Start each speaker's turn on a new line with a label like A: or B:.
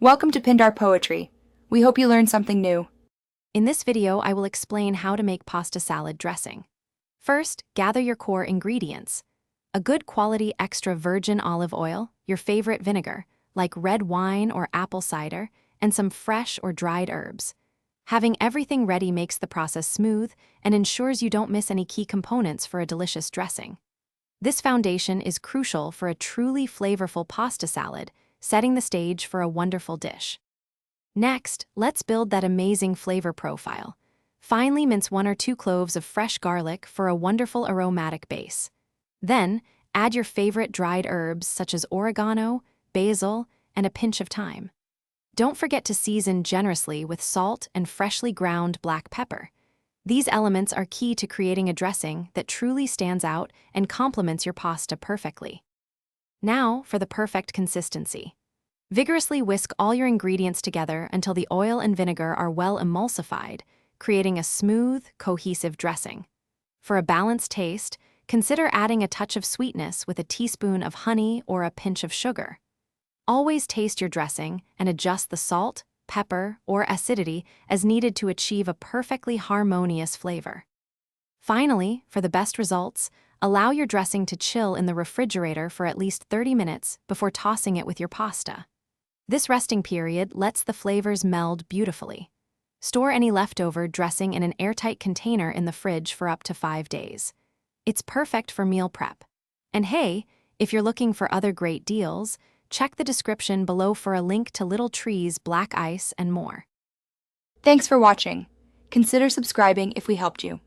A: Welcome to Pindar Poetry. We hope you learned something new.
B: In this video, I will explain how to make pasta salad dressing. First, gather your core ingredients. A good quality extra virgin olive oil, your favorite vinegar, like red wine or apple cider, and some fresh or dried herbs. Having everything ready makes the process smooth and ensures you don't miss any key components for a delicious dressing. This foundation is crucial for a truly flavorful pasta salad, setting the stage for a wonderful dish. Next, let's build that amazing flavor profile. Finely mince 1 or 2 cloves of fresh garlic for a wonderful aromatic base. Then, add your favorite dried herbs such as oregano, basil, and a pinch of thyme. Don't forget to season generously with salt and freshly ground black pepper. These elements are key to creating a dressing that truly stands out and complements your pasta perfectly. Now for the perfect consistency. Vigorously whisk all your ingredients together until the oil and vinegar are well emulsified, creating a smooth, cohesive dressing. For a balanced taste, consider adding a touch of sweetness with a teaspoon of honey or a pinch of sugar. Always taste your dressing and adjust the salt, pepper, or acidity as needed to achieve a perfectly harmonious flavor. Finally, for the best results, allow your dressing to chill in the refrigerator for at least 30 minutes before tossing it with your pasta. This resting period lets the flavors meld beautifully. Store any leftover dressing in an airtight container in the fridge for up to 5 days. It's perfect for meal prep. And hey, if you're looking for other great deals, check the description below for a link to Little Tree's black ice and more.
A: Thanks for watching. Consider subscribing if we helped you.